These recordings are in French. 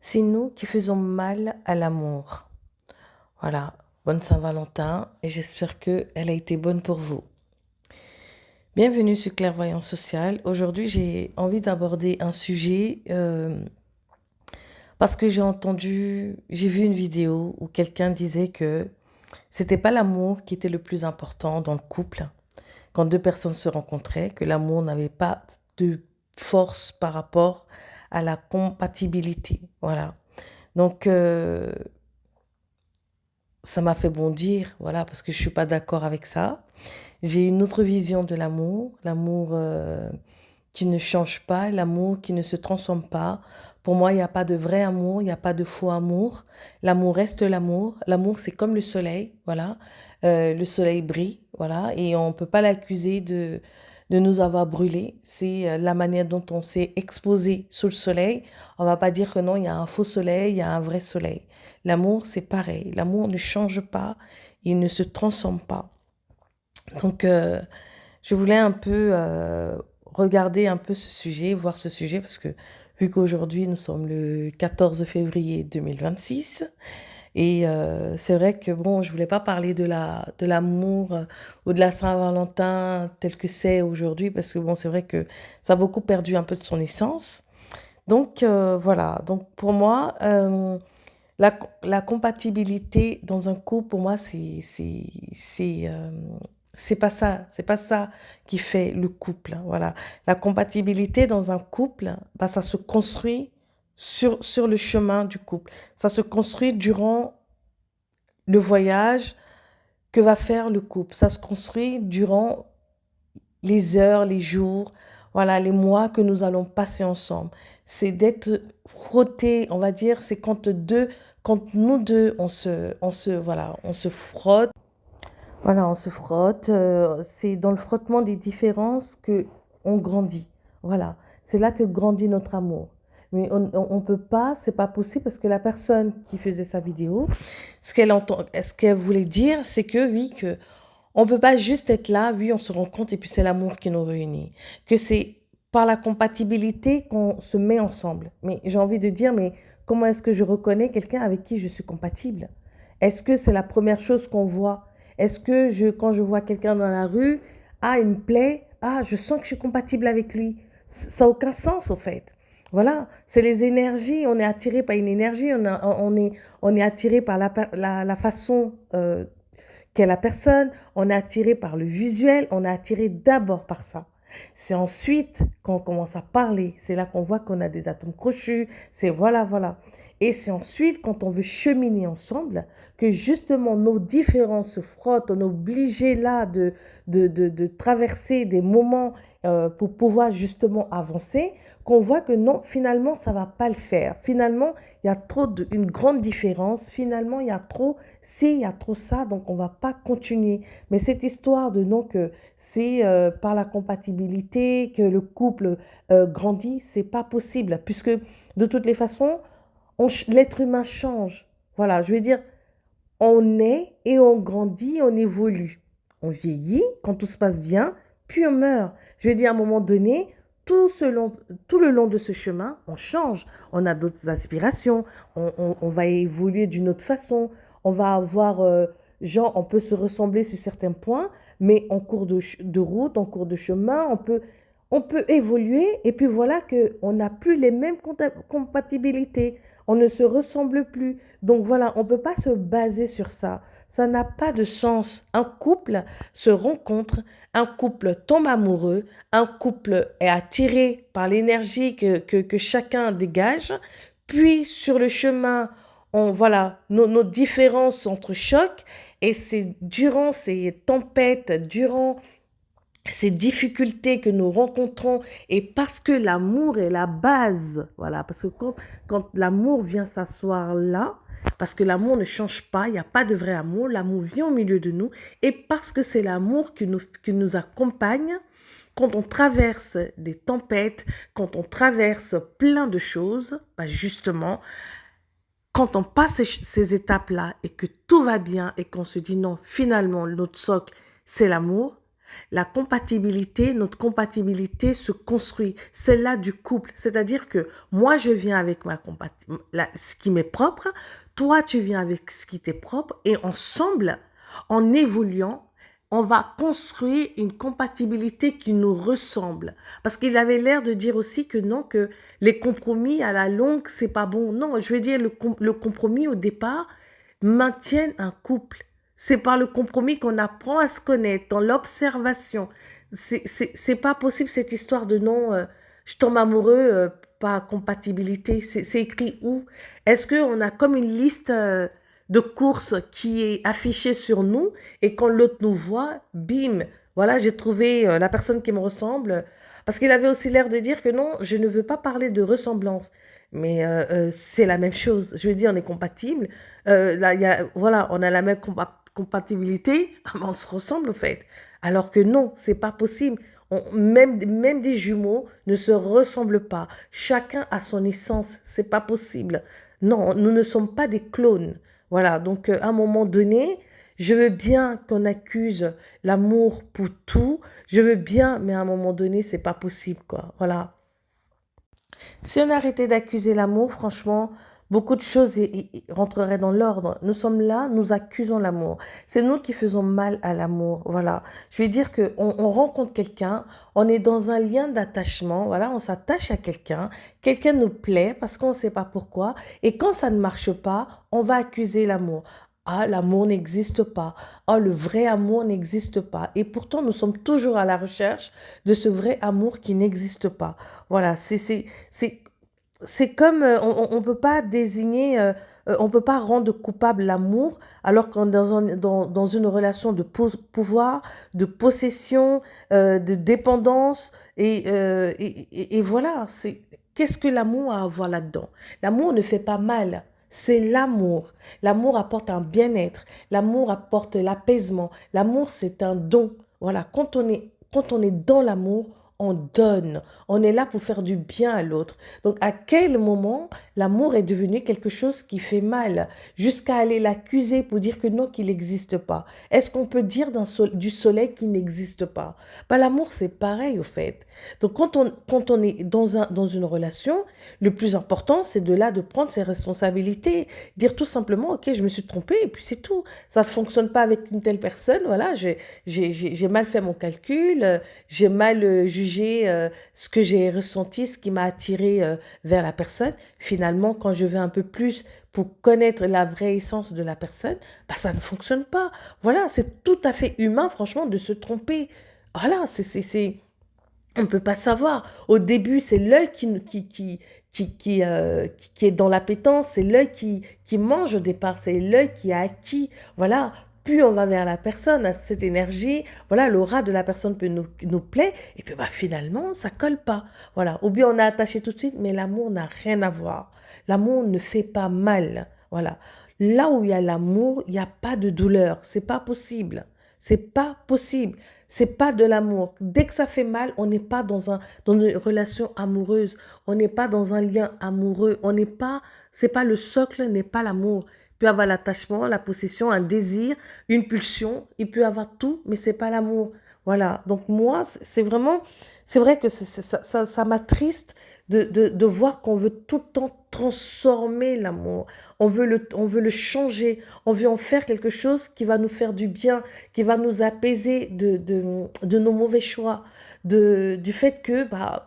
C'est nous qui faisons mal à l'amour. Voilà, bonne Saint-Valentin et j'espère qu'elle a été bonne pour vous. Bienvenue sur Clairvoyance Sociale. Aujourd'hui, j'ai envie d'aborder un sujet parce que j'ai vu une vidéo où quelqu'un disait que c'était pas l'amour qui était le plus important dans le couple quand deux personnes se rencontraient, que l'amour n'avait pas de force par rapport à la compatibilité. Voilà. Donc, ça m'a fait bondir, voilà, parce que je suis pas d'accord avec ça. J'ai une autre vision de l'amour, l'amour qui ne change pas, l'amour qui ne se transforme pas. Pour moi, il n'y a pas de vrai amour, il n'y a pas de faux amour. L'amour reste l'amour. L'amour, c'est comme le soleil, voilà. Le soleil brille, voilà, et on peut pas l'accuser de nous avoir brûlés. C'est la manière dont on s'est exposé sous le soleil. On va pas dire que non, il y a un faux soleil, il y a un vrai soleil. L'amour, c'est pareil. L'amour ne change pas, il ne se transforme pas. Donc, je voulais un peu regarder un peu ce sujet, voir ce sujet, parce que vu qu'aujourd'hui, nous sommes le 14 février 2026, et c'est vrai que, bon, je voulais pas parler de l'amour ou de la Saint-Valentin tel que c'est aujourd'hui, parce que, bon, c'est vrai que ça a beaucoup perdu un peu de son essence. Donc, voilà. Donc, pour moi, la compatibilité dans un couple, pour moi, c'est pas ça qui fait le couple, hein, voilà. La compatibilité dans un couple, bah, ça se construit sur le chemin du couple. Ça se construit durant le voyage que va faire le couple. Ça se construit durant les heures, les jours, voilà, les mois que nous allons passer ensemble. C'est d'être frotté, on va dire, c'est quand nous deux, voilà, on se frotte. Voilà, on se frotte. C'est dans le frottement des différences que on grandit. Voilà, c'est là que grandit notre amour. Mais on peut pas, c'est pas possible parce que la personne qui faisait sa vidéo, ce qu'elle voulait dire, c'est que oui, que on peut pas juste être là, oui, on se rend compte et puis c'est l'amour qui nous réunit. Que c'est par la compatibilité qu'on se met ensemble. Mais j'ai envie de dire, mais comment est-ce que je reconnais quelqu'un avec qui je suis compatible? Est-ce que c'est la première chose qu'on voit? Est-ce que quand je vois quelqu'un dans la rue, ah, il me plaît, ah, je sens que je suis compatible avec lui. Ça n'a aucun sens, au fait. Voilà, c'est les énergies. On est attiré par une énergie, on est attiré par la façon qu'est la personne, on est attiré par le visuel, on est attiré d'abord par ça. C'est ensuite, quand on commence à parler, c'est là qu'on voit qu'on a des atomes crochus, c'est voilà, voilà. Et c'est ensuite, quand on veut cheminer ensemble, que justement nos différences se frottent, on est obligé là de traverser des moments pour pouvoir justement avancer, qu'on voit que non, finalement, ça ne va pas le faire. Finalement, il y a une grande différence. Finalement, il y a trop il y a trop ça, donc on ne va pas continuer. Mais cette histoire de non que c'est par la compatibilité que le couple grandit, c'est pas possible, puisque de toutes les façons, l'être humain change. Voilà, je veux dire, on est et on grandit, on évolue. On vieillit quand tout se passe bien, puis on meurt. Je veux dire, à un moment donné, tout le long de ce chemin, on change. On a d'autres aspirations, on va évoluer d'une autre façon. On va avoir, genre, on peut se ressembler sur certains points, mais en cours de route, en cours de chemin, on peut évoluer. Et puis voilà qu'on n'a plus les mêmes compatibilités. On ne se ressemble plus. Donc voilà, on ne peut pas se baser sur ça. Ça n'a pas de sens. Un couple se rencontre, un couple tombe amoureux, un couple est attiré par l'énergie que chacun dégage, puis sur le chemin, voilà, nos différences s'entrechoquent et c'est durant ces tempêtes, durant ces difficultés que nous rencontrons et parce que l'amour est la base, voilà, parce que quand l'amour vient s'asseoir là, parce que l'amour ne change pas, il n'y a pas de vrai amour, l'amour vient au milieu de nous et parce que c'est l'amour qui nous accompagne quand on traverse des tempêtes, quand on traverse plein de choses, bah justement, quand on passe ces étapes-là et que tout va bien et qu'on se dit non, finalement, notre socle, c'est l'amour, La compatibilité, notre compatibilité se construit. C'est là du couple. C'est-à-dire que moi, je viens avec ce qui m'est propre, toi, tu viens avec ce qui t'est propre, et ensemble, en évoluant, on va construire une compatibilité qui nous ressemble. Parce qu'il avait l'air de dire aussi que non, que les compromis à la longue, c'est pas bon. Non, je veux dire, le compromis au départ maintiennent un couple. C'est par le compromis qu'on apprend à se connaître, dans l'observation. C'est pas possible cette histoire de non, je tombe amoureux, pas compatibilité. C'est écrit où? Est-ce qu'on a comme une liste de courses qui est affichée sur nous et quand l'autre nous voit, bim, voilà, j'ai trouvé la personne qui me ressemble. Parce qu'il avait aussi l'air de dire que non, je ne veux pas parler de ressemblance. Mais c'est la même chose. Je veux dire, on est compatibles. Là, voilà, on a la même compatibilité, mais on se ressemble au fait. Alors que non, c'est pas possible. Même des jumeaux ne se ressemblent pas. Chacun a son essence. C'est pas possible. Non, nous ne sommes pas des clones. Voilà, donc à un moment donné, je veux bien qu'on accuse l'amour pour tout. Je veux bien, mais à un moment donné, c'est pas possible, quoi. Voilà. Si on arrêtait d'accuser l'amour, franchement, beaucoup de choses rentreraient dans l'ordre. Nous sommes là, nous accusons l'amour. C'est nous qui faisons mal à l'amour. Voilà. Je veux dire que on rencontre quelqu'un, on est dans un lien d'attachement. Voilà, on s'attache à quelqu'un, quelqu'un nous plaît parce qu'on ne sait pas pourquoi. Et quand ça ne marche pas, on va accuser l'amour. Ah, l'amour n'existe pas. Ah, le vrai amour n'existe pas. Et pourtant, nous sommes toujours à la recherche de ce vrai amour qui n'existe pas. Voilà, c'est, c'est comme on peut pas désigner, on peut pas rendre coupable l'amour alors qu'on est dans une relation de pouvoir, de possession, de dépendance et voilà. Qu'est-ce que l'amour a à voir là-dedans? L'amour ne fait pas mal. C'est l'amour. L'amour apporte un bien-être. L'amour apporte l'apaisement. L'amour, c'est un don. Voilà, quand on est dans l'amour, on donne. On est là pour faire du bien à l'autre. Donc, à quel moment l'amour est devenu quelque chose qui fait mal, jusqu'à aller l'accuser pour dire que non, qu'il n'existe pas? Est-ce qu'on peut dire du soleil qui n'existe pas? Bah, l'amour, c'est pareil, au fait. Donc, quand on est dans une relation, le plus important, c'est de prendre ses responsabilités, dire tout simplement, ok, je me suis trompée, et puis c'est tout. Ça ne fonctionne pas avec une telle personne, voilà, j'ai mal fait mon calcul, j'ai mal jugé ce que j'ai ressenti, ce qui m'a attiré vers la personne. Finalement, quand je vais un peu plus pour connaître la vraie essence de la personne, bah, ça ne fonctionne pas. Voilà, c'est tout à fait humain, franchement, de se tromper. Voilà, on ne peut pas savoir. Au début, c'est l'œil qui est dans l'appétence, c'est l'œil qui mange au départ, c'est l'œil qui a acquis. Voilà, plus on va vers la personne, à cette énergie, voilà, l'aura de la personne peut nous plaire, et puis bah, finalement, ça colle pas. Voilà, ou bien on est attaché tout de suite, mais l'amour n'a rien à voir. L'amour ne fait pas mal. Voilà. Là où il y a l'amour, il n'y a pas de douleur. C'est pas possible. C'est pas possible. C'est pas de l'amour. Dès que ça fait mal, on n'est pas dans une relation amoureuse. On n'est pas dans un lien amoureux. C'est pas le socle, n'est pas l'amour. Il peut y avoir l'attachement, la possession, un désir, une pulsion. Il peut y avoir tout, mais c'est pas l'amour. Voilà. Donc moi, c'est vrai que ça m'attriste de voir qu'on veut tout le temps transformer l'amour. On veut le changer. On veut en faire quelque chose qui va nous faire du bien, qui va nous apaiser de nos mauvais choix, du fait que, bah,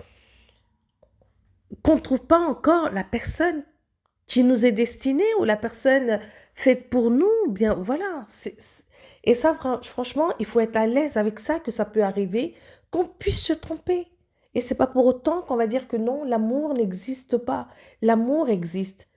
qu'on ne trouve pas encore la personne qui nous est destinée ou la personne faite pour nous. Bien, voilà. Et ça, franchement, il faut être à l'aise avec ça, que ça peut arriver, qu'on puisse se tromper. Et c'est pas pour autant qu'on va dire que non, l'amour n'existe pas. L'amour existe.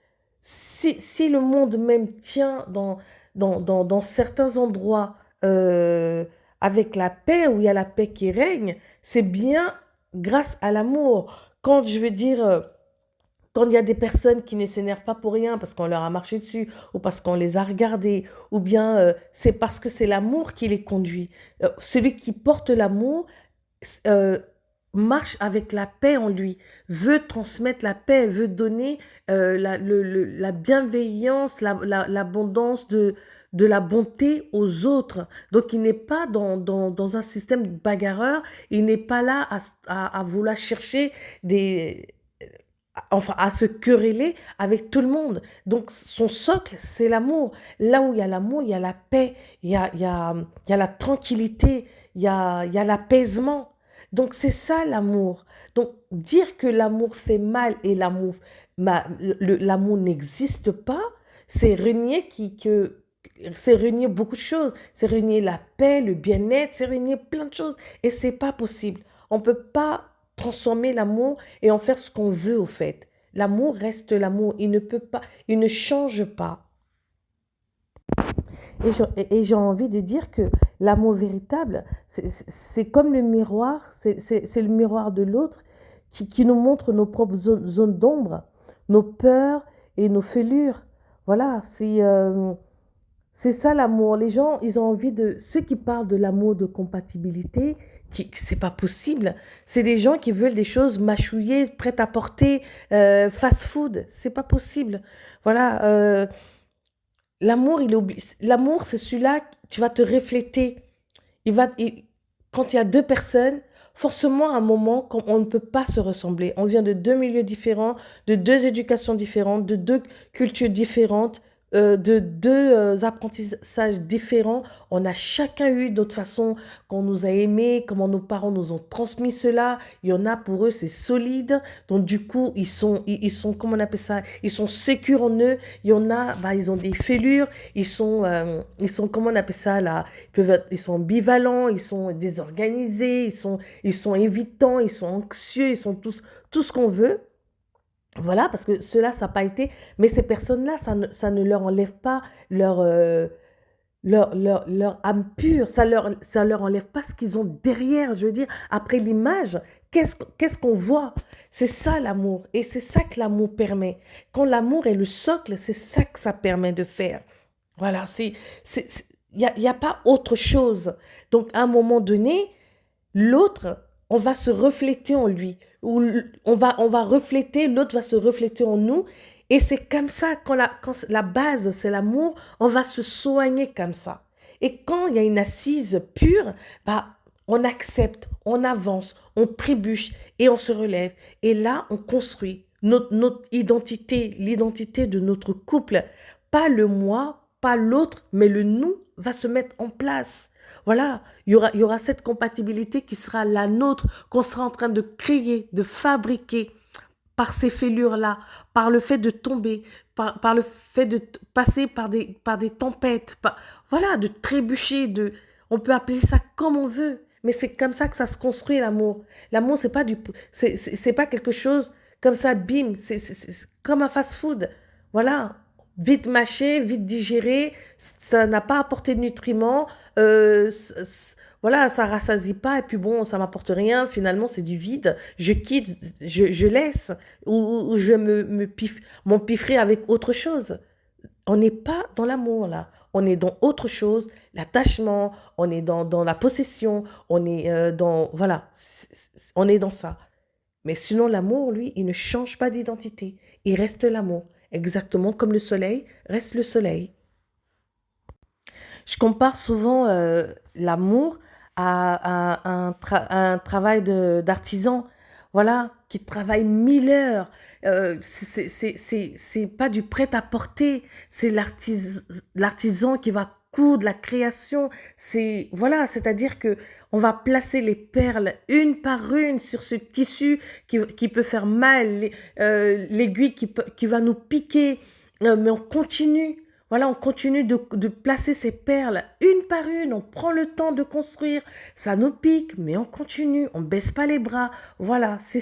Si le monde même tient dans certains endroits avec la paix, où il y a la paix qui règne, c'est bien grâce à l'amour. Quand je veux dire, quand il y a des personnes qui ne s'énervent pas pour rien parce qu'on leur a marché dessus ou parce qu'on les a regardés, ou bien c'est parce que c'est l'amour qui les conduit. Celui qui porte l'amour, euh, marche avec la paix en lui, veut transmettre la paix, veut donner la bienveillance, l'abondance de la bonté aux autres. Donc, il n'est pas dans un système bagarreur, il n'est pas là à vouloir chercher enfin, à se quereller avec tout le monde. Donc, son socle, c'est l'amour. Là où il y a l'amour, il y a la paix, il y a la tranquillité, il y a l'apaisement. Donc, c'est ça l'amour. Donc, dire que l'amour fait mal et l'amour n'existe pas, c'est renier c'est renier beaucoup de choses. C'est renier la paix, le bien-être, c'est renier plein de choses. Et c'est pas possible. On peut pas transformer l'amour et en faire ce qu'on veut au fait. L'amour reste l'amour. Il ne peut pas, il ne change pas. Et j'ai envie de dire que l'amour véritable, c'est comme le miroir, c'est le miroir de l'autre qui nous montre nos propres zones d'ombre, nos peurs et nos fêlures. Voilà, c'est ça l'amour. Les gens, ils ont envie de... Ceux qui parlent de l'amour de compatibilité, c'est pas possible. C'est des gens qui veulent des choses mâchouillées, prêtes à porter, fast-food. C'est pas possible. Voilà. L'amour, l'amour, c'est celui-là, tu vas te refléter. Quand il y a deux personnes, forcément, à un moment, on ne peut pas se ressembler. On vient de deux milieux différents, de deux éducations différentes, de deux cultures différentes, de deux apprentissages différents. On a chacun eu d'autres façons qu'on nous a aimés, comment nos parents nous ont transmis cela. Il y en a pour eux, c'est solide. Donc du coup, ils sont, comment on appelle ça? Ils sont sécures en eux. Il y en a, bah, ils ont des fêlures. Ils sont, comment on appelle ça là? Ils sont ambivalents, ils sont désorganisés, ils sont évitants, ils sont anxieux, ils sont tout ce qu'on veut. Voilà, parce que cela, ça n'a pas été. Mais ces personnes-là, ça ne leur enlève pas leur, leur âme pure. Ça leur enlève pas ce qu'ils ont derrière. Je veux dire, après l'image, qu'est-ce qu'on voit? C'est ça l'amour. Et c'est ça que l'amour permet. Quand l'amour est le socle, c'est ça que ça permet de faire. Voilà, il y a pas autre chose. Donc, à un moment donné, l'autre, on va se refléter en lui. Ou on va refléter, l'autre va se refléter en nous. Et c'est comme ça, quand la base, c'est l'amour, on va se soigner comme ça. Et quand il y a une assise pure, bah, on accepte, on avance, on trébuche et on se relève. Et là, on construit notre identité, l'identité de notre couple. Pas le moi, pas l'autre, mais le nous va se mettre en place. Voilà, il y aura cette compatibilité qui sera la nôtre, qu'on sera en train de créer, de fabriquer par ces fêlures-là, par le fait de tomber, par le fait de passer par des tempêtes, voilà, de trébucher, on peut appeler ça comme on veut, mais c'est comme ça que ça se construit l'amour. L'amour, c'est pas quelque chose comme ça, bim, c'est comme un fast-food. Voilà, vite mâché, vite digéré, ça n'a pas apporté de nutriments, voilà, ça rassasie pas, et puis bon, ça m'apporte rien, finalement c'est du vide, je quitte, je laisse, ou je vais m'empiffrer avec autre chose. On n'est pas dans l'amour là, on est dans autre chose, l'attachement, on est dans la possession, on est voilà, on est dans ça. Mais sinon, l'amour, lui, il ne change pas d'identité. Il reste l'amour. Exactement comme le soleil reste le soleil. Je compare souvent l'amour à un travail d'artisan, voilà, qui travaille 1000 heures. C'est pas du prêt-à-porter, c'est l'artisan qui va coudre, la création. Voilà, c'est-à-dire que on va placer les perles une par une sur ce tissu qui peut faire mal, l'aiguille qui va nous piquer, mais on continue. Voilà, on continue de placer ces perles une par une, on prend le temps de construire, ça nous pique, mais on continue, on baisse pas les bras. Voilà, c'est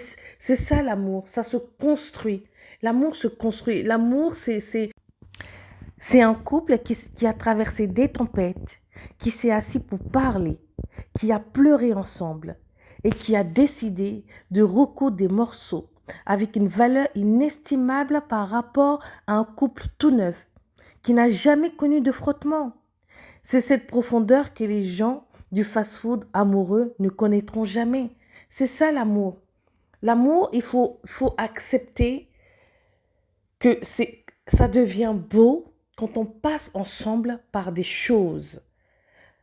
ça l'amour, ça se construit. L'amour se construit. L'amour, c'est un couple qui a traversé des tempêtes, qui s'est assis pour parler, qui a pleuré ensemble et qui a décidé de recoudre des morceaux avec une valeur inestimable par rapport à un couple tout neuf qui n'a jamais connu de frottement. C'est cette profondeur que les gens du fast-food amoureux ne connaîtront jamais. C'est ça l'amour. L'amour, faut accepter que ça devient beau quand on passe ensemble par des choses.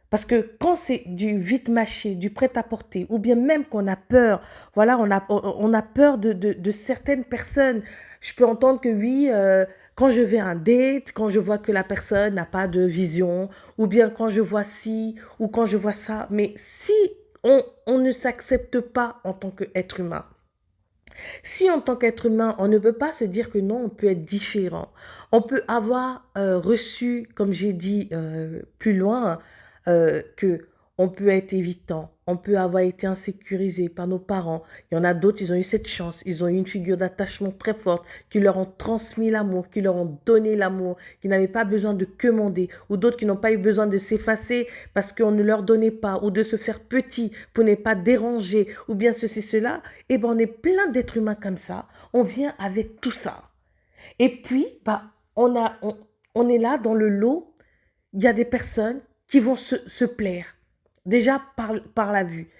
Parce que quand c'est du vite mâché, du prêt-à-porter, ou bien même qu'on a peur, voilà, on a peur de certaines personnes. Je peux entendre que oui, quand je vais à un date, quand je vois que la personne n'a pas de vision, ou bien quand je vois ci, ou quand je vois ça. Mais si on ne s'accepte pas en tant qu'être humain, si en tant qu'être humain, on ne peut pas se dire que non, on peut être différent, on peut avoir reçu, comme j'ai dit plus loin, que on peut être évitant, on peut avoir été insécurisé par nos parents. Il y en a d'autres, ils ont eu cette chance, ils ont eu une figure d'attachement très forte, qui leur ont transmis l'amour, qui leur ont donné l'amour, qui n'avaient pas besoin de commander, ou d'autres qui n'ont pas eu besoin de s'effacer parce qu'on ne leur donnait pas, ou de se faire petit pour ne pas déranger, ou bien ceci, cela. Eh bien, on est plein d'êtres humains comme ça, on vient avec tout ça. Et puis, bah, on est là dans le lot, il y a des personnes qui vont se plaire, déjà par la vue.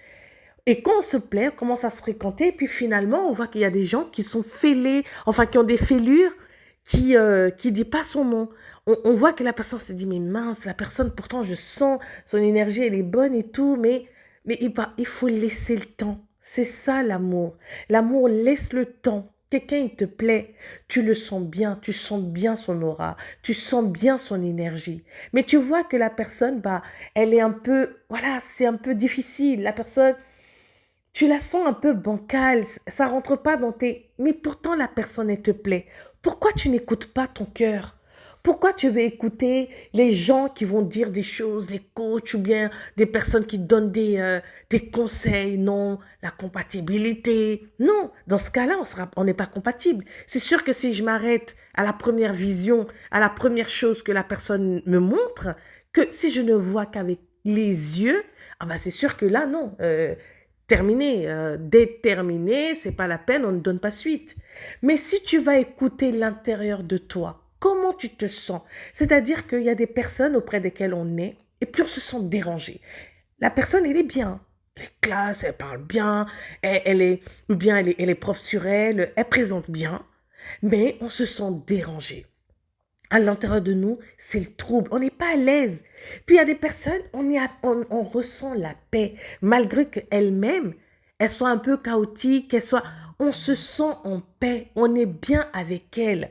Et quand on se plaît, on commence à se fréquenter, et puis finalement, on voit qu'il y a des gens qui sont fêlés, enfin qui ont des fêlures, qui dépassent son nom. On voit que la personne se dit, mais mince, la personne, pourtant je sens son énergie, elle est bonne et tout, mais il faut laisser le temps. C'est ça l'amour. L'amour laisse le temps. Quelqu'un, il te plaît, tu le sens bien, tu sens bien son aura, tu sens bien son énergie. Mais tu vois que la personne, bah, elle est un peu, voilà, c'est un peu difficile. La personne, tu la sens un peu bancale, ça rentre pas dans tes... Mais pourtant, la personne, elle te plaît. Pourquoi tu n'écoutes pas ton cœur? Pourquoi tu veux écouter les gens qui vont dire des choses, les coachs ou bien des personnes qui donnent des conseils? Non, la compatibilité. Non, dans ce cas-là, on n'est pas compatible. C'est sûr que si je m'arrête à la première vision, à la première chose que la personne me montre, que si je ne vois qu'avec les yeux, ah ben c'est sûr que là, non. Terminé, déterminé, c'est pas la peine, on ne donne pas suite. Mais si tu vas écouter l'intérieur de toi, comment tu te sens? C'est-à-dire qu'il y a des personnes auprès desquelles on est et puis on se sent dérangé. La personne, elle est bien, elle est classe, elle parle bien, elle est, ou bien elle est propre sur elle, elle présente bien, mais on se sent dérangé. À l'intérieur de nous, c'est le trouble. On n'est pas à l'aise. Puis il y a des personnes, on ressent la paix, malgré qu'elles-mêmes, elles soient un peu chaotiques, on se sent en paix, on est bien avec elles.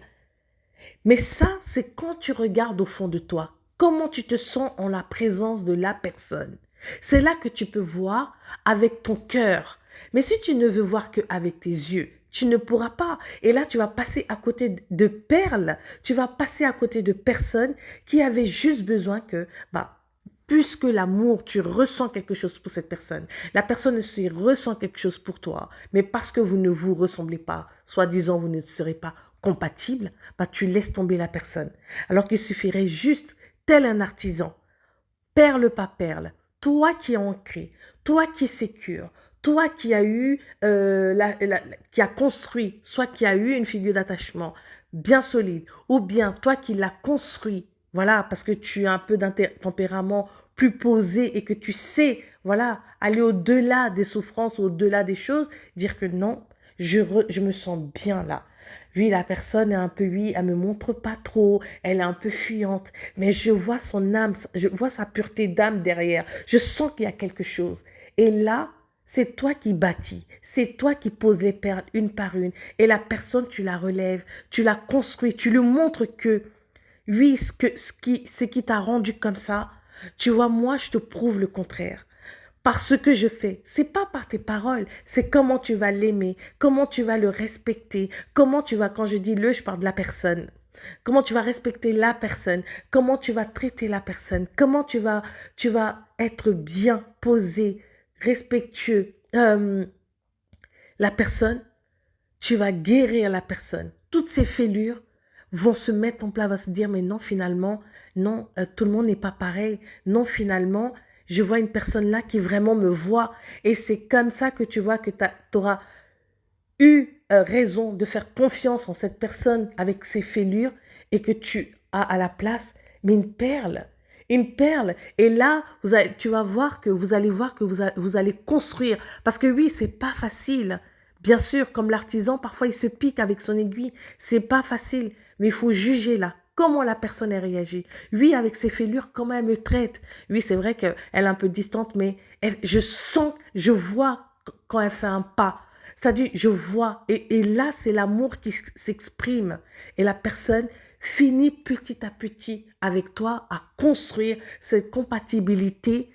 Mais ça, c'est quand tu regardes au fond de toi, comment tu te sens en la présence de la personne. C'est là que tu peux voir avec ton cœur. Mais si tu ne veux voir qu'avec tes yeux, tu ne pourras pas. Et là, tu vas passer à côté de perles, tu vas passer à côté de personnes qui avaient juste besoin que, bah, puisque l'amour, tu ressens quelque chose pour cette personne. La personne aussi ressent quelque chose pour toi. Mais parce que vous ne vous ressemblez pas, soi-disant vous ne serez pas compatibles, bah, tu laisses tomber la personne. Alors qu'il suffirait juste, tel un artisan, perle par perle, toi qui es ancré, toi qui es sécure, toi qui as eu, qui a construit, soit qui a eu une figure d'attachement bien solide, ou bien toi qui l'as construit, voilà, parce que tu as un peu d'un tempérament plus posé et que tu sais, voilà, aller au-delà des souffrances, au-delà des choses, dire que non, je me sens bien là. Oui, la personne est un peu, oui, elle me montre pas trop, elle est un peu fuyante, mais je vois son âme, je vois sa pureté d'âme derrière, je sens qu'il y a quelque chose. Et là, c'est toi qui bâtis, c'est toi qui poses les perles une par une, et la personne, tu la relèves, tu la construis, tu lui montres que, oui, ce qui t'a rendu comme ça, tu vois, moi, je te prouve le contraire. Par ce que je fais, c'est pas par tes paroles, c'est comment tu vas l'aimer, comment tu vas le respecter, comment tu vas, quand je dis le, je parle de la personne. Comment tu vas respecter la personne, comment tu vas traiter la personne, comment tu vas être bien posé, respectueux. La personne, tu vas guérir la personne. Toutes ces fêlures vont se mettre en place, vont se dire, mais non, finalement, non, tout le monde n'est pas pareil. Non, finalement, je vois une personne là qui vraiment me voit. Et c'est comme ça que tu vois que tu auras eu raison de faire confiance en cette personne avec ses fêlures et que tu as à la place, mais une perle. une perle. Et là, tu vas voir que vous allez voir que vous allez construire. Parce que oui, c'est pas facile. Bien sûr, comme l'artisan, parfois il se pique avec son aiguille. C'est pas facile. Mais il faut juger là. Comment la personne a réagi. Oui, avec ses fêlures, comment elle me traite. Oui, c'est vrai qu'elle est un peu distante, mais je sens, je vois quand elle fait un pas. C'est-à-dire, je vois. Et là, c'est l'amour qui s'exprime. Et la personne finit petit à petit avec toi à construire cette compatibilité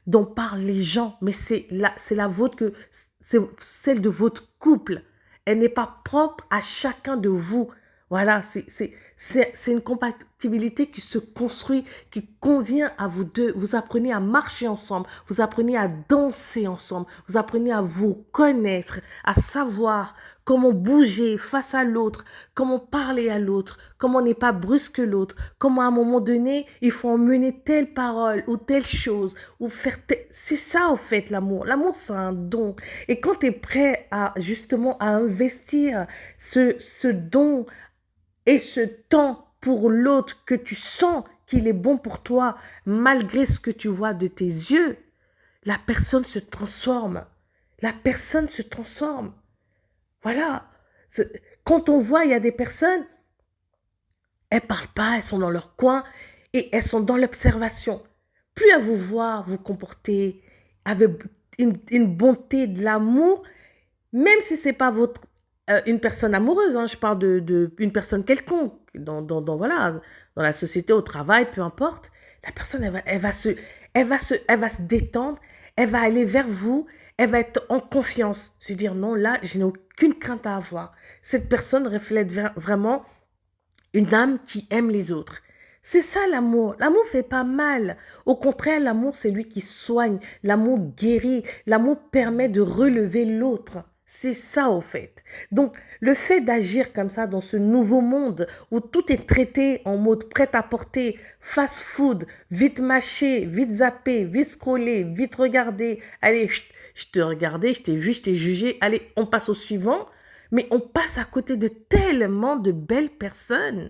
dont parlent les gens. Mais c'est la vôtre c'est celle de votre couple. Elle n'est pas propre à chacun de vous. Voilà, c'est une compatibilité qui se construit, qui convient à vous deux. Vous apprenez à marcher ensemble, vous apprenez à danser ensemble, vous apprenez à vous connaître, à savoir comment bouger face à l'autre, comment parler à l'autre, comment n'est pas brusque l'autre, comment à un moment donné, il faut emmener telle parole ou telle chose, ou faire c'est ça en fait l'amour. L'amour, c'est un don. Et quand tu es prêt à justement à investir ce don et ce temps pour l'autre que tu sens qu'il est bon pour toi, malgré ce que tu vois de tes yeux, la personne se transforme. La personne se transforme. Voilà. Quand on voit, il y a des personnes, elles ne parlent pas, elles sont dans leur coin et elles sont dans l'observation. Plus elles vous voient vous comporter avec une bonté, de l'amour, même si ce n'est pas une personne amoureuse, hein, je parle une personne quelconque, voilà, dans la société, au travail, peu importe, la personne, elle va se détendre, elle va aller vers vous, elle va être en confiance, se dire non, là, je n'ai aucune crainte à avoir. Cette personne reflète vraiment une âme qui aime les autres. C'est ça l'amour. L'amour fait pas mal. Au contraire, l'amour, c'est lui qui soigne. L'amour guérit. L'amour permet de relever l'autre. C'est ça au fait. Donc, le fait d'agir comme ça dans ce nouveau monde où tout est traité en mode prêt-à-porter, fast-food, vite mâché, vite zappé, vite scrollé, vite regardé. Allez, je t'ai regardé, je t'ai vu, je t'ai jugé. Allez, on passe au suivant. Mais on passe à côté de tellement de belles personnes.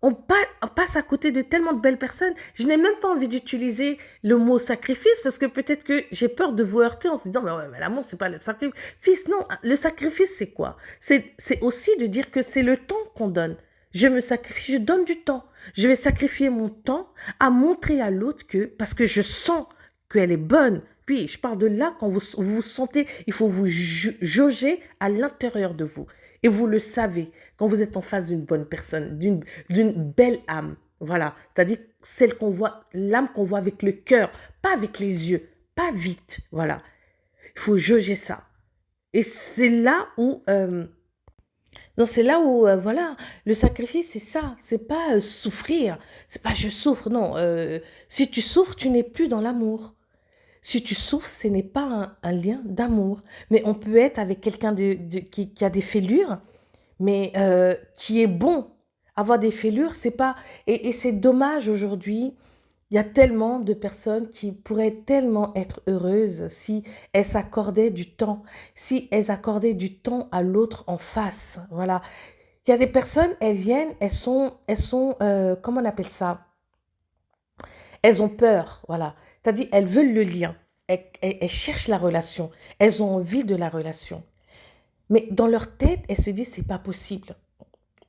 On passe à côté de tellement de belles personnes. Je n'ai même pas envie d'utiliser le mot sacrifice parce que peut-être que j'ai peur de vous heurter en se disant mais l'amour, c'est pas le sacrifice. Non, le sacrifice, c'est quoi? C'est aussi de dire que c'est le temps qu'on donne. Je me sacrifie, je donne du temps. Je vais sacrifier mon temps à montrer à l'autre parce que je sens qu'elle est bonne. Puis, je parle de là, quand vous vous sentez, il faut vous jauger à l'intérieur de vous. Et vous le savez, quand vous êtes en face d'une bonne personne, d'une belle âme. Voilà, c'est-à-dire celle qu'on voit, l'âme qu'on voit avec le cœur, pas avec les yeux, pas vite. Voilà, il faut jauger ça. Et c'est là où... non, c'est là où, voilà, le sacrifice, c'est ça. C'est pas souffrir. C'est pas je souffre, non. Si tu souffres, tu n'es plus dans l'amour. Si tu souffres, ce n'est pas un lien d'amour. Mais on peut être avec quelqu'un qui a des fêlures, mais qui est bon. Avoir des fêlures, c'est pas... Et c'est dommage aujourd'hui. Il y a tellement de personnes qui pourraient tellement être heureuses si elles s'accordaient du temps, si elles accordaient du temps à l'autre en face. Voilà. Il y a des personnes, elles viennent, elles sont comment on appelle ça? Elles ont peur, voilà. C'est-à-dire, elles veulent le lien. Elles cherchent la relation. Elles ont envie de la relation. Mais dans leur tête, elles se disent, c'est pas possible.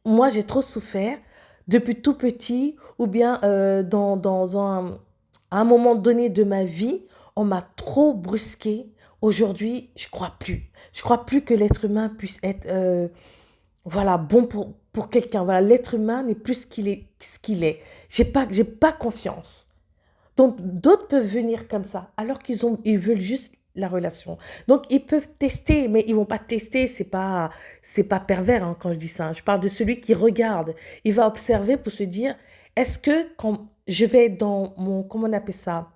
Moi, j'ai trop souffert depuis tout petit ou bien à un moment donné de ma vie, on m'a trop brusqué. Aujourd'hui, je crois plus. Je crois plus que l'être humain puisse être voilà, bon pour quelqu'un. Voilà, l'être humain n'est plus ce qu'il est. J'ai pas confiance. Donc, d'autres peuvent venir comme ça, alors ils veulent juste la relation. Donc, ils peuvent tester, mais ils vont pas tester, c'est pas pervers hein, quand je dis ça. Je parle de celui qui regarde. Il va observer pour se dire, est-ce que quand je vais dans mon, comment on appelle ça,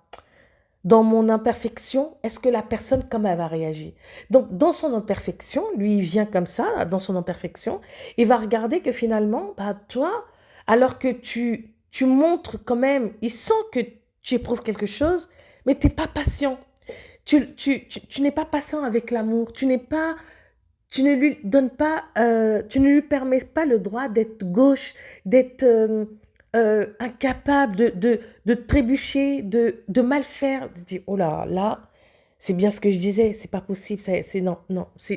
dans mon imperfection, est-ce que la personne, comment elle va réagir? Donc, dans son imperfection, lui, il vient comme ça, dans son imperfection, il va regarder que finalement, bah, toi, alors que tu montres quand même, il sent que tu éprouves quelque chose, mais tu n'es pas patient. Tu n'es pas patient avec l'amour. Tu ne lui donnes pas, tu ne lui permets pas le droit d'être gauche, d'être incapable de trébucher, de mal faire, de dire, oh là, c'est bien ce que je disais, c'est pas possible, non, non, ça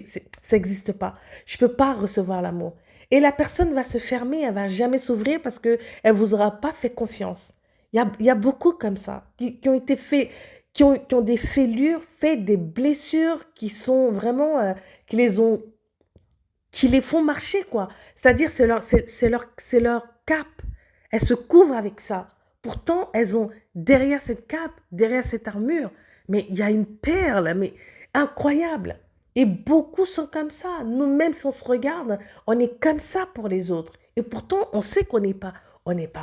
n'existe pas. Je peux pas recevoir l'amour. Et la personne va se fermer, elle va jamais s'ouvrir parce que elle vous aura pas fait confiance. Il y a beaucoup comme ça, qui ont été faits, qui ont des fêlures, fait des blessures qui sont vraiment, qui les ont qui les font marcher, quoi. C'est-à-dire, c'est leur cape. Elles se couvrent avec ça. Pourtant, elles ont derrière cette cape, derrière cette armure, mais il y a une perle, mais incroyable. Et beaucoup sont comme ça. Nous-mêmes, si on se regarde, on est comme ça pour les autres. Et pourtant, on sait qu'on n'est pas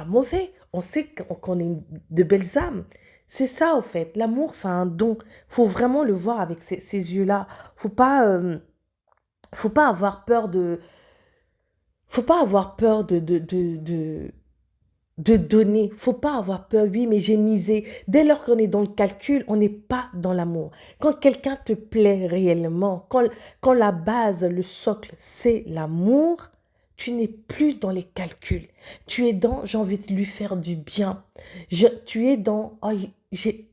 mauvais. On sait qu'on est de belles âmes. C'est ça, au fait. L'amour, c'est un don. Faut vraiment le voir avec ces yeux-là. Faut pas avoir peur faut pas avoir peur de donner. Faut pas avoir peur. Oui, mais j'ai misé. Dès lors qu'on est dans le calcul, on n'est pas dans l'amour. Quand quelqu'un te plaît réellement, quand la base, le socle, c'est l'amour, tu n'es plus dans les calculs. Tu es dans, j'ai envie de lui faire du bien. Tu es dans, oh,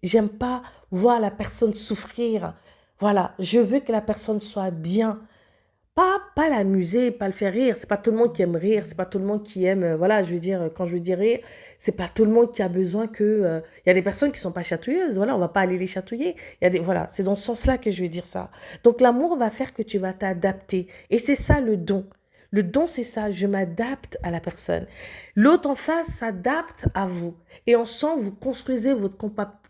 j'aime pas voir la personne souffrir. Voilà, je veux que la personne soit bien. Pas l'amuser, pas le faire rire. C'est pas tout le monde qui aime rire. C'est pas tout le monde qui aime. Voilà, je veux dire, quand je veux dire rire, c'est pas tout le monde qui a besoin que. Il y a des personnes qui sont pas chatouilleuses. Voilà, on va pas aller les chatouiller. Voilà, c'est dans ce sens-là que je veux dire ça. Donc l'amour va faire que tu vas t'adapter. Et c'est ça le don. Le don, c'est ça. Je m'adapte à la personne. L'autre en face s'adapte à vous. Et ensemble, vous construisez votre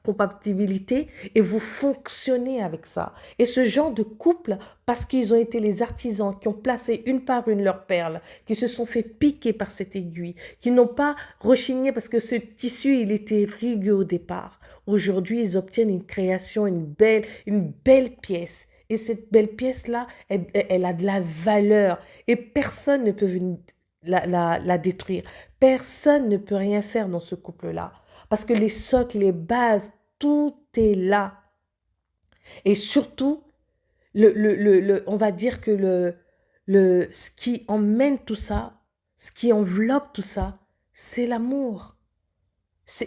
compatibilité et vous fonctionnez avec ça. Et ce genre de couple, parce qu'ils ont été les artisans qui ont placé une par une leurs perles, qui se sont fait piquer par cette aiguille, qui n'ont pas rechigné parce que ce tissu, il était rigueux au départ. Aujourd'hui, ils obtiennent une création, une belle pièce. Et cette belle pièce-là, elle a de la valeur. Et personne ne peut venir la détruire. Personne ne peut rien faire dans ce couple-là. Parce que les socles, les bases, tout est là. Et surtout, on va dire que ce qui emmène tout ça, ce qui enveloppe tout ça, c'est l'amour.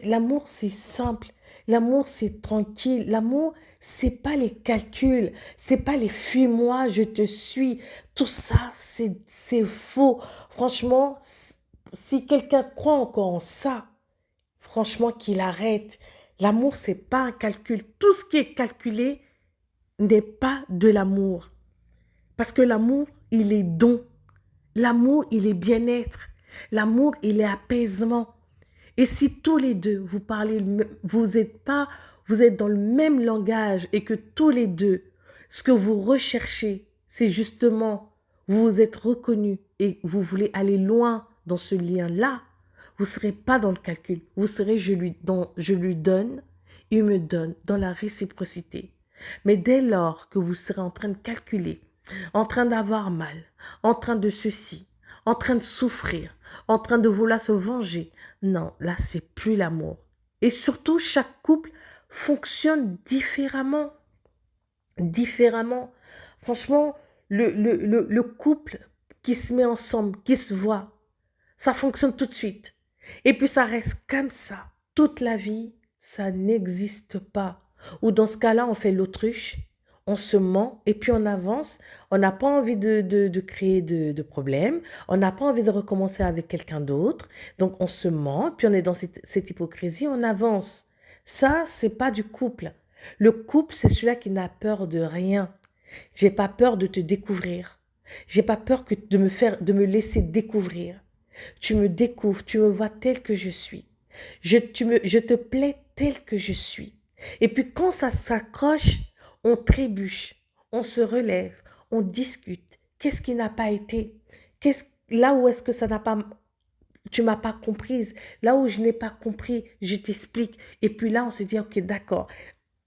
L'amour, c'est simple. L'amour, c'est tranquille. L'amour, c'est pas les calculs. C'est pas les fuis-moi, je te suis. Tout ça, c'est faux. Franchement, si quelqu'un croit encore en ça, franchement, qu'il arrête. L'amour, c'est pas un calcul. Tout ce qui est calculé n'est pas de l'amour. Parce que l'amour, il est don. L'amour, il est bien-être. L'amour, il est apaisement. Et si tous les deux, vous parlez, vous êtes dans le même langage et que tous les deux, ce que vous recherchez, c'est justement, vous vous êtes reconnus et vous voulez aller loin dans ce lien-là, vous ne serez pas dans le calcul. Vous serez, je lui donne, il me donne, dans la réciprocité. Mais dès lors que vous serez en train de calculer, en train d'avoir mal, en train de ceci, en train de souffrir, en train de vouloir se venger, non, là, c'est plus l'amour. Et surtout, chaque couple fonctionne différemment. Différemment. Franchement, le couple qui se met ensemble, qui se voit, ça fonctionne tout de suite. Et puis ça reste comme ça. Toute la vie, ça n'existe pas. Ou dans ce cas-là, on fait l'autruche, on se ment et puis on avance. On n'a pas envie de créer de problèmes. On n'a pas envie de recommencer avec quelqu'un d'autre. Donc on se ment, puis on est dans cette hypocrisie, on avance. Ça, c'est pas du couple. Le couple, c'est celui-là qui n'a peur de rien. J'ai pas peur de te découvrir. J'ai pas peur de me laisser découvrir. Tu me découvres, tu me vois tel que je suis. Je te plais tel que je suis. Et puis quand ça s'accroche, on trébuche, on se relève, on discute. Qu'est-ce qui n'a pas été? Là où est-ce que ça n'a pas, tu m'as pas comprise? Là où je n'ai pas compris, je t'explique. Et puis là, on se dit, ok, d'accord.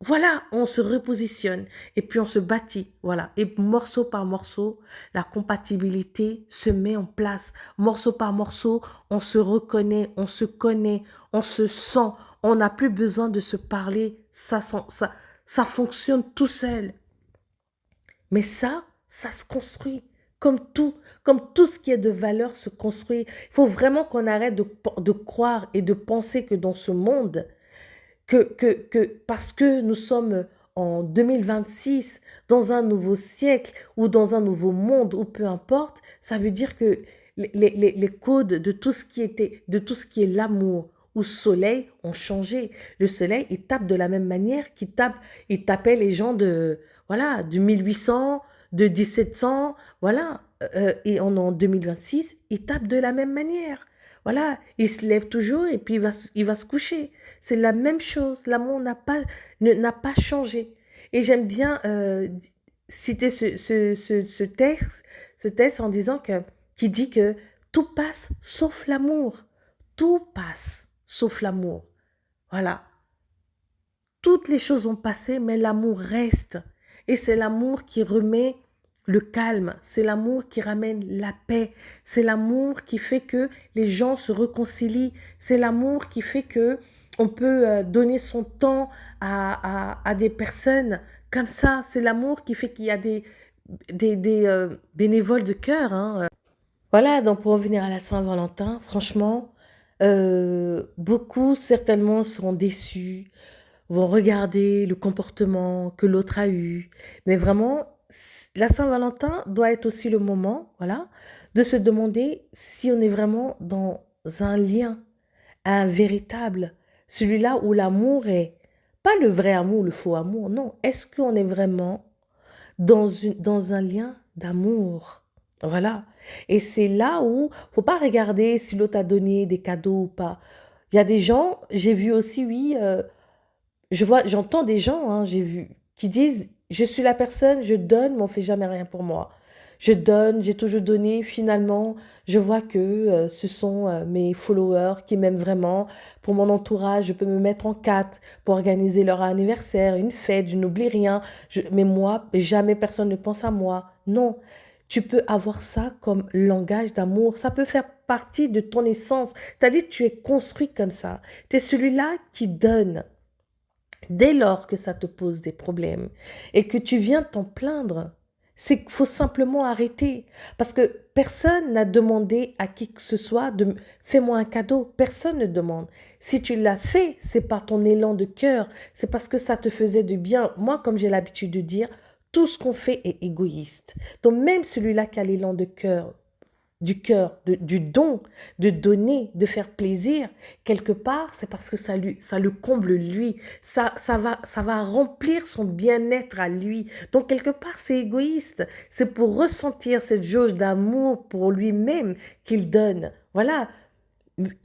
Voilà, on se repositionne et puis on se bâtit, voilà. Et morceau par morceau, la compatibilité se met en place. Morceau par morceau, on se reconnaît, on se connaît, on se sent. On n'a plus besoin de se parler, ça fonctionne tout seul. Mais ça se construit. comme tout ce qui est de valeur se construit. Il faut vraiment qu'on arrête de croire et de penser que dans ce monde, que parce que nous sommes en 2026, dans un nouveau siècle ou dans un nouveau monde, ou peu importe, ça veut dire que les codes de tout ce qui était, de tout ce qui est l'amour ou soleil ont changé. Le soleil, il tape de la même manière il tapait les gens de, voilà, du 1800, de 1700, voilà. Et on est en 2026, il tape de la même manière. Voilà, il se lève toujours et puis il va se coucher. C'est la même chose. L'amour n'a pas changé. Et j'aime bien citer ce texte en disant qui dit que tout passe sauf l'amour. Tout passe sauf l'amour. Voilà. Toutes les choses ont passé, mais l'amour reste. Et c'est l'amour qui remet le calme, c'est l'amour qui ramène la paix, c'est l'amour qui fait que les gens se réconcilient, c'est l'amour qui fait que on peut donner son temps à des personnes comme ça, c'est l'amour qui fait qu'il y a des bénévoles de cœur. Hein. Voilà, donc pour revenir à la Saint-Valentin, franchement, beaucoup certainement seront déçus, vont regarder le comportement que l'autre a eu. Mais vraiment, la Saint-Valentin doit être aussi le moment, voilà, de se demander si on est vraiment dans un lien, un véritable, celui-là où l'amour est, pas le vrai amour, le faux amour, non. Est-ce qu'on est vraiment dans un lien d'amour? Voilà. Et c'est là où, faut pas regarder si l'autre a donné des cadeaux ou pas. Il y a des gens, j'ai vu aussi, oui, j'entends des gens, hein, j'ai vu, qui disent, je suis la personne, je donne, mais on fait jamais rien pour moi. Je donne, j'ai toujours donné, finalement, je vois que ce sont mes followers qui m'aiment vraiment. Pour mon entourage, je peux me mettre en quatre pour organiser leur anniversaire, une fête, je n'oublie rien. Mais moi, jamais personne ne pense à moi. Non, tu peux avoir ça comme langage d'amour. Ça peut faire partie de ton essence. C'est-à-dire que tu es construit comme ça. Tu es celui-là qui donne. Dès lors que ça te pose des problèmes et que tu viens t'en plaindre, c'est qu'il faut simplement arrêter. Parce que personne n'a demandé à qui que ce soit de fais-moi un cadeau. Personne ne demande. Si tu l'as fait, c'est par ton élan de cœur. C'est parce que ça te faisait du bien. Moi, comme j'ai l'habitude de dire, tout ce qu'on fait est égoïste. Donc même celui-là qui a l'élan de cœur, du cœur, du don, de donner, de faire plaisir, quelque part, c'est parce que ça le comble lui, ça va remplir son bien-être à lui. Donc, quelque part, c'est égoïste. C'est pour ressentir cette jauge d'amour pour lui-même qu'il donne. Voilà.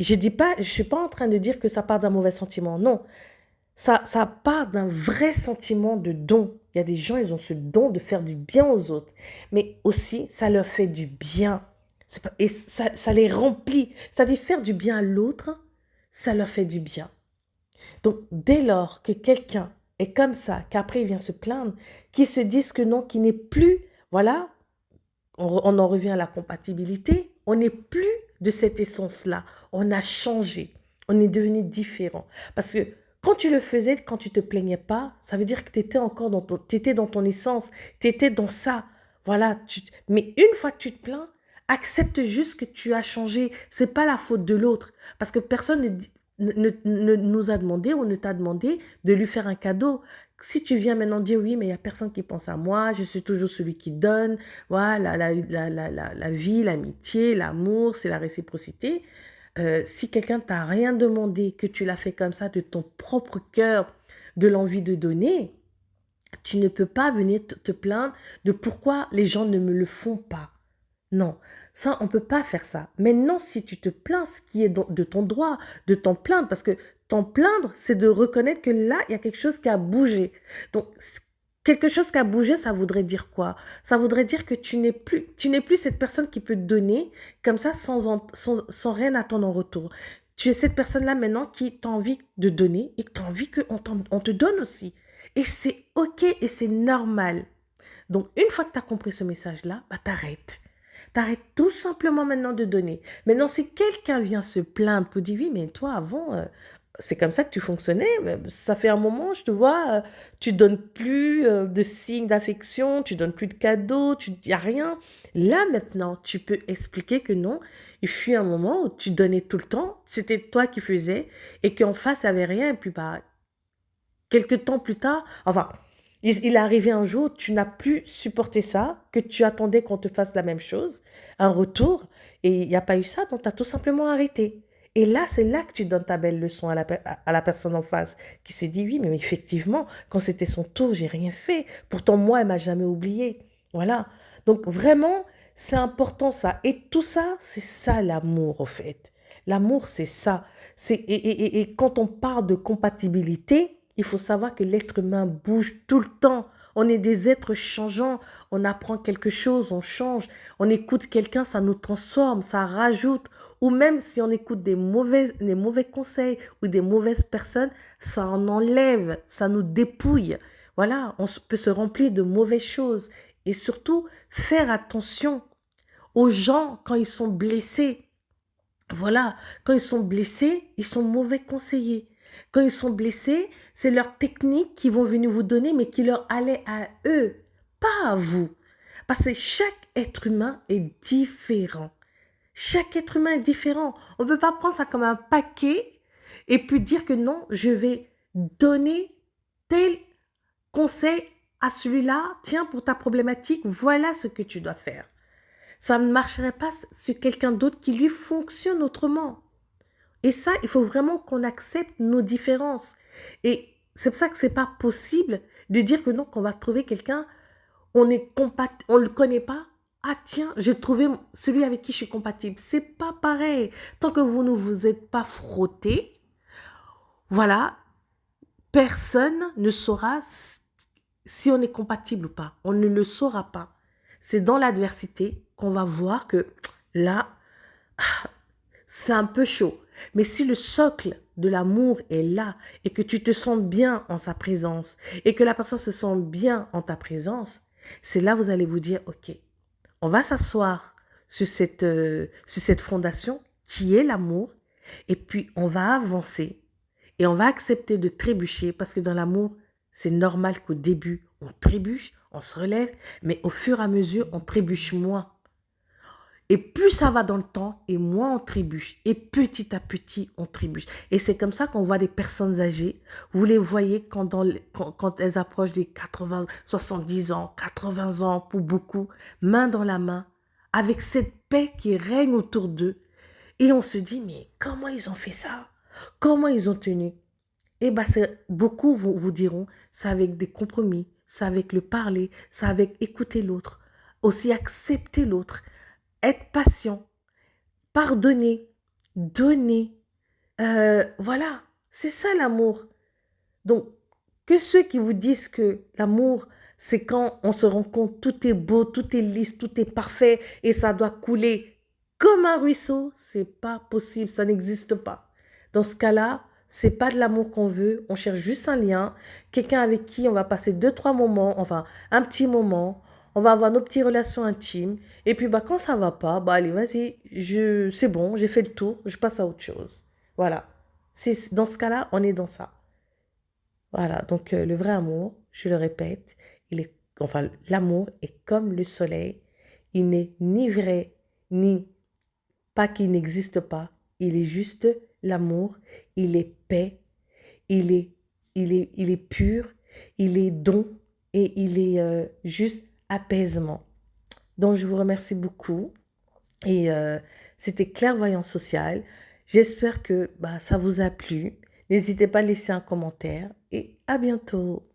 Je suis pas en train de dire que ça part d'un mauvais sentiment. Non. Ça part d'un vrai sentiment de don. Il y a des gens, ils ont ce don de faire du bien aux autres. Mais aussi, ça leur fait du bien. Et ça les remplit. C'est-à-dire faire du bien à l'autre, ça leur fait du bien. Donc, dès lors que quelqu'un est comme ça, qu'après il vient se plaindre, qu'il se dise que non, qu'il n'est plus, voilà, on en revient à la compatibilité, on n'est plus de cette essence-là. On a changé. On est devenu différent. Parce que quand tu le faisais, quand tu te plaignais pas, ça veut dire que tu étais encore t'étais dans ton essence, tu étais dans ça. Voilà. Mais une fois que tu te plains, accepte juste que tu as changé. C'est pas la faute de l'autre. Parce que personne ne nous a demandé ou ne t'a demandé de lui faire un cadeau. Si tu viens maintenant dire oui, mais il n'y a personne qui pense à moi, je suis toujours celui qui donne, voilà, la vie, l'amitié, l'amour, c'est la réciprocité. Si quelqu'un t'a rien demandé, que tu l'as fait comme ça de ton propre cœur, de l'envie de donner, tu ne peux pas venir te plaindre de pourquoi les gens ne me le font pas. Non, ça, on ne peut pas faire ça. Maintenant, si tu te plains, ce qui est de ton droit, de t'en plaindre, parce que t'en plaindre, c'est de reconnaître que là, il y a quelque chose qui a bougé. Donc, quelque chose qui a bougé, ça voudrait dire quoi? Ça voudrait dire que tu n'es plus cette personne qui peut te donner comme ça sans rien attendre en retour. Tu es cette personne-là maintenant qui t'a envie de donner et que tu as envie qu'on te donne aussi. Et c'est OK et c'est normal. Donc, une fois que tu as compris ce message-là, bah, t'arrêtes. T'arrêtes tout simplement maintenant de donner. Maintenant, si quelqu'un vient se plaindre pour dire, oui, mais toi, avant, c'est comme ça que tu fonctionnais. Ça fait un moment, je te vois, tu donnes plus de signes d'affection, tu donnes plus de cadeaux, tu dis rien. Là, maintenant, tu peux expliquer que non, il fut un moment où tu donnais tout le temps, c'était toi qui faisais, et qu'en face, il n'y avait rien, et puis bah, quelques temps plus tard, enfin, il est arrivé un jour, tu n'as plus supporté ça, que tu attendais qu'on te fasse la même chose, un retour, et il n'y a pas eu ça, donc tu as tout simplement arrêté. Et là, c'est là que tu donnes ta belle leçon à la personne en face, qui se dit, oui, mais effectivement, quand c'était son tour, j'ai rien fait. Pourtant, moi, elle m'a jamais oublié. Voilà. Donc, vraiment, c'est important ça. Et tout ça, c'est ça l'amour, au fait. L'amour, c'est ça. Et quand on parle de compatibilité, il faut savoir que l'être humain bouge tout le temps. On est des êtres changeants. On apprend quelque chose, on change. On écoute quelqu'un, ça nous transforme, ça rajoute. Ou même si on écoute des mauvais conseils ou des mauvaises personnes, ça en enlève, ça nous dépouille. Voilà, peut se remplir de mauvaises choses. Et surtout, faire attention aux gens quand ils sont blessés. Voilà, quand ils sont blessés, ils sont mauvais conseillers. Quand ils sont blessés, c'est leur technique qu'ils vont venir vous donner, mais qui leur allait à eux, pas à vous. Parce que chaque être humain est différent. Chaque être humain est différent. On ne peut pas prendre ça comme un paquet et puis dire que non, je vais donner tel conseil à celui-là. Tiens, pour ta problématique, voilà ce que tu dois faire. Ça ne marcherait pas sur quelqu'un d'autre qui lui fonctionne autrement. Et ça, il faut vraiment qu'on accepte nos différences. Et c'est pour ça que c'est pas possible de dire que non, qu'on va trouver quelqu'un, on le connaît pas. Ah tiens, j'ai trouvé celui avec qui je suis compatible. C'est pas pareil. Tant que vous ne vous êtes pas frotté, voilà, personne ne saura si on est compatible ou pas. On ne le saura pas. C'est dans l'adversité qu'on va voir que là, c'est un peu chaud. Mais si le socle de l'amour est là et que tu te sens bien en sa présence et que la personne se sent bien en ta présence, c'est là où vous allez vous dire, ok, on va s'asseoir sur cette fondation qui est l'amour et puis on va avancer et on va accepter de trébucher parce que dans l'amour, c'est normal qu'au début, on trébuche, on se relève, mais au fur et à mesure, on trébuche moins. Et plus ça va dans le temps, et moins on trébuche. Et petit à petit, on trébuche. Et c'est comme ça qu'on voit des personnes âgées. Vous les voyez quand elles approchent des 80, 70 ans, 80 ans pour beaucoup, main dans la main, avec cette paix qui règne autour d'eux. Et on se dit, mais comment ils ont fait ça? Comment ils ont tenu? Et bien, beaucoup vous diront, c'est avec des compromis, c'est avec le parler, c'est avec écouter l'autre, aussi accepter l'autre, être patient, pardonner, donner. Voilà, c'est ça l'amour. Donc, que ceux qui vous disent que l'amour, c'est quand on se rend compte, tout est beau, tout est lisse, tout est parfait et ça doit couler comme un ruisseau, c'est pas possible, ça n'existe pas. Dans ce cas-là, c'est pas de l'amour qu'on veut, on cherche juste un lien, quelqu'un avec qui on va passer 2, 3 moments, enfin un petit moment, on va avoir nos petites relations intimes, et puis bah quand ça va pas, bah allez vas-y, c'est bon, j'ai fait le tour, je passe à autre chose. Voilà. Dans ce cas-là, on est dans ça. Voilà, donc le vrai amour, je le répète, l'amour est comme le soleil, il n'est ni vrai, ni pas qu'il n'existe pas, il est juste l'amour, il est paix, il est pur, il est don et il est juste apaisement. Donc je vous remercie beaucoup et c'était Clairvoyance sociale. J'espère que ça vous a plu. N'hésitez pas à laisser un commentaire et à bientôt.